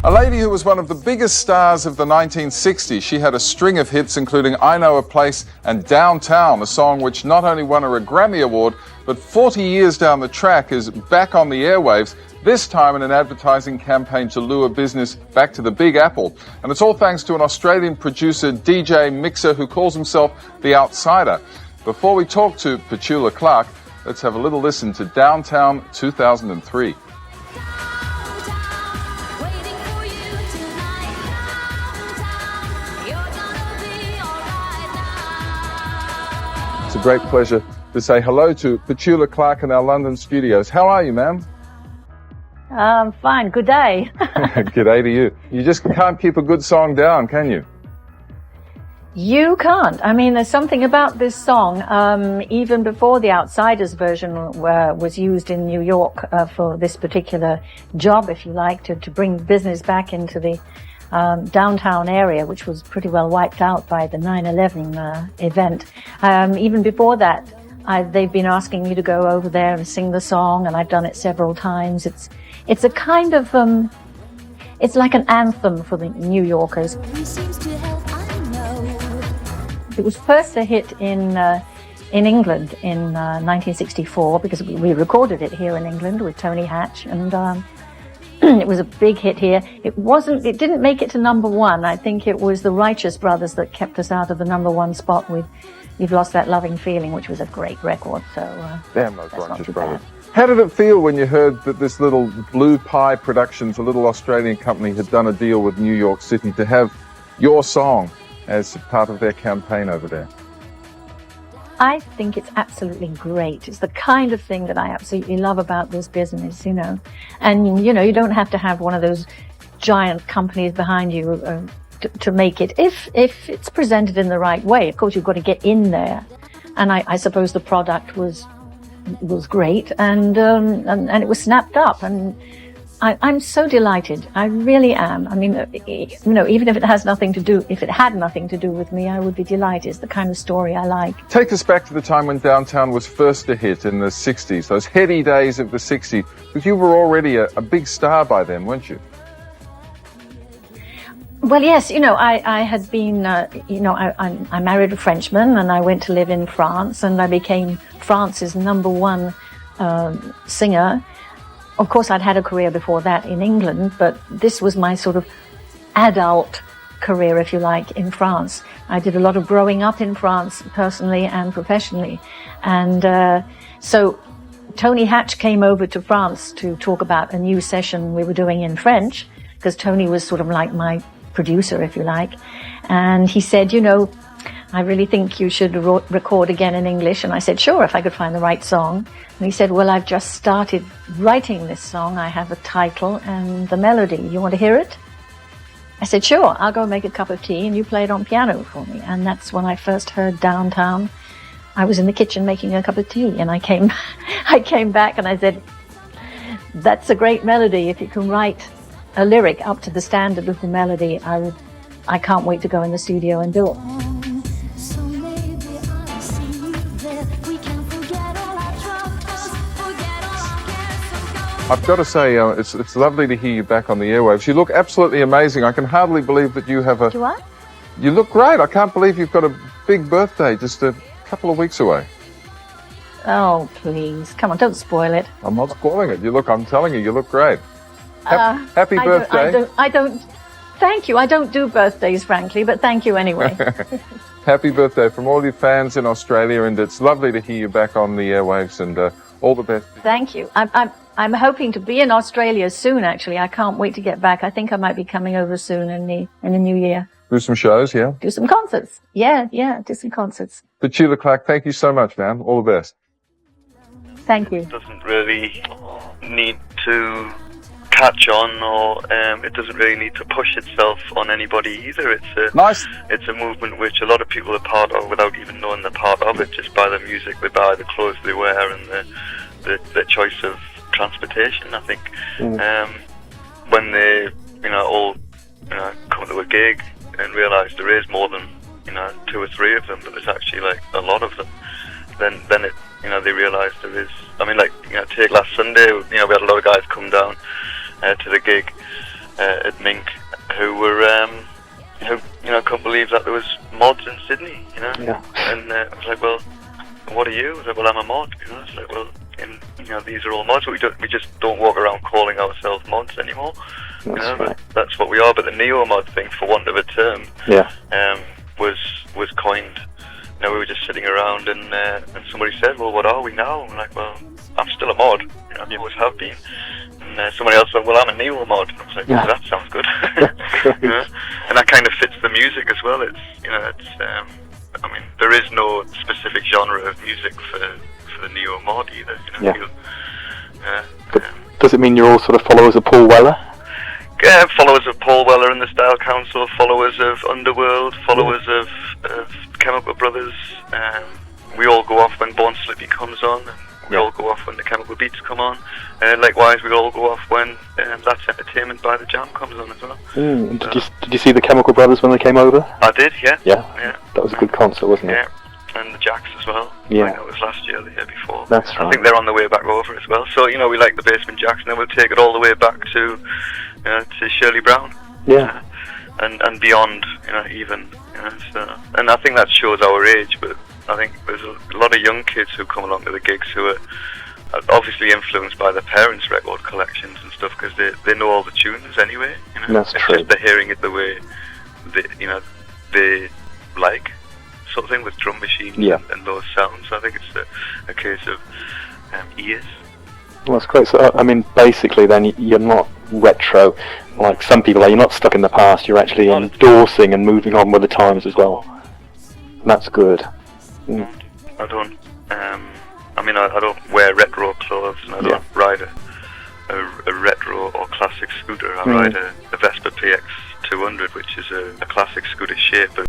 A lady who was one of the biggest stars of the 1960s. She had a string of hits, including I Know a Place and Downtown, a song which not only won her a Grammy Award, but 40 years down the track is back on the airwaves, this time in an advertising campaign to lure business back to the Big Apple. And it's all thanks to an Australian producer, DJ, mixer who calls himself The OutPsider. Before we talk to Petula Clark, let's have a little listen to Downtown 2003. It's a great pleasure to say hello to Petula Clark in our London studios. How are you, ma'am? Fine. Good day. Good day to you. You just can't keep a good song down, can you? You can't. I mean, there's something about this song, even before the Outsiders version was used in New York for this particular job, if you like, to bring business back into the downtown area, which was pretty well wiped out by the 9/11 event. Even before that, they've been asking me to go over there and sing the song, and I've done it several times. It's a kind of, it's like an anthem for the New Yorkers. It was first a hit in England in 1964 because we recorded it here in England with Tony Hatch, and it was a big hit here. It didn't make it to number one. I think it was the Righteous Brothers that kept us out of the number one spot with You've Lost That Loving Feeling, which was a great record. So damn those Righteous Brothers. How did it feel when you heard that this little Blue Pie Productions, a little Australian company, had done a deal with New York City to have your song as part of their campaign over there? I think it's absolutely great. It's the kind of thing that I absolutely love about this business, you know. And, you know, you don't have to have one of those giant companies behind you to make it. If it's presented in the right way, of course, you've got to get in there. And I suppose the product was great, and it was snapped up, and I'm so delighted. I really am. I mean, you know, even if it had nothing to do with me, I would be delighted. It's the kind of story I like. Take us back to the time when Downtown was first a hit in the 60s, those heady days of the 60s, because you were already a big star by then, weren't you? Well, yes, you know, I had been, you know, I married a Frenchman, and I went to live in France, and I became France's number one singer. Of course, I'd had a career before that in England, but this was my sort of adult career, if you like, in France. I did a lot of growing up in France, personally and professionally. And so Tony Hatch came over to France to talk about a new session we were doing in French, because Tony was sort of like my producer, if you like. And he said, you know, I really think you should record again in English. And I said, sure, if I could find the right song. And he said, well, I've just started writing this song. I have a title and the melody. You want to hear it? I said, sure, I'll go make a cup of tea and you play it on piano for me. And that's when I first heard Downtown. I was in the kitchen making a cup of tea, and I came back and I said, that's a great melody. If you can write a lyric up to the standard of the melody, I can't wait to go in the studio and do it. I've got to say, it's lovely to hear you back on the airwaves. You look absolutely amazing. I can hardly believe that you have a... Do I? You look great. I can't believe you've got a big birthday just a couple of weeks away. Oh, please. Come on, don't spoil it. I'm not spoiling it. I'm telling you, you look great. Happy birthday. I don't, thank you. I don't do birthdays, frankly, but thank you anyway. Happy birthday from all your fans in Australia, and it's lovely to hear you back on the airwaves, and all the best. Thank you. I'm hoping to be in Australia soon, actually. I can't wait to get back. I think I might be coming over soon in the new year. Do some shows, yeah? Do some concerts. Yeah, do some concerts. Petula Clark, thank you so much, ma'am. All the best. Thank you. It doesn't really need to catch on, or it doesn't really need to push itself on anybody either. It's a movement which a lot of people are part of without even knowing they're part of it, just by the music they buy, the clothes they wear, and the choice of transportation. I think when they all come to a gig and realise there is more than 2 or 3 of them, but there's actually like a lot of them, then it they realise there is. I mean, take last Sunday, we had a lot of guys come down to the gig at Mink, who were who couldn't believe that there was mods in Sydney, Yeah. And I was like, well, what are you? I was like, well, I'm a mod, It's like, well, and these are all mods. We just don't walk around calling ourselves mods anymore. That's right. That's what we are. But the neo mod thing, for want of a term, was coined. We were just sitting around, and somebody said, well, what are we now? I'm like, well, I'm still a mod. I always have been. And somebody else said, well, I'm a neo mod. And I was like, well, that sounds good. And that kind of fits the music as well. It's I mean, there is no specific genre of music for the neo mod either. Does it mean you're all sort of followers of Paul Weller? Followers of Paul Weller and the Style Council, followers of Underworld, followers of Chemical Brothers. We all go off when Born Slippy comes on. We all go off when the Chemical Beats come on. Likewise, we all go off when That's Entertainment by the Jam comes on as well. Did you see the Chemical Brothers when they came over? I did, yeah. Yeah. That was a good concert, wasn't it? Yeah. And the Jacks as well. Yeah. I think that was last year or the year before. That's right. I think they're on the way back over as well. So, we like the Basement Jacks, and then we'll take it all the way back to Shirley Brown. Yeah. And beyond, even. And I think that shows our age, but I think there's a lot of young kids who come along to the gigs who are obviously influenced by their parents' record collections and stuff, because they know all the tunes anyway. That's it's true. just they're hearing it the way they like, sort of thing, with drum machines and those sounds. So I think it's a case of ears. Well, that's great. So, I mean, basically, then you're not retro like some people are. You're not stuck in the past. You're actually endorsing and moving on with the times as well. That's good. I don't. I don't wear retro clothes, and I don't ride a retro or classic scooter. I ride a Vespa PX 200, which is a classic scooter shape.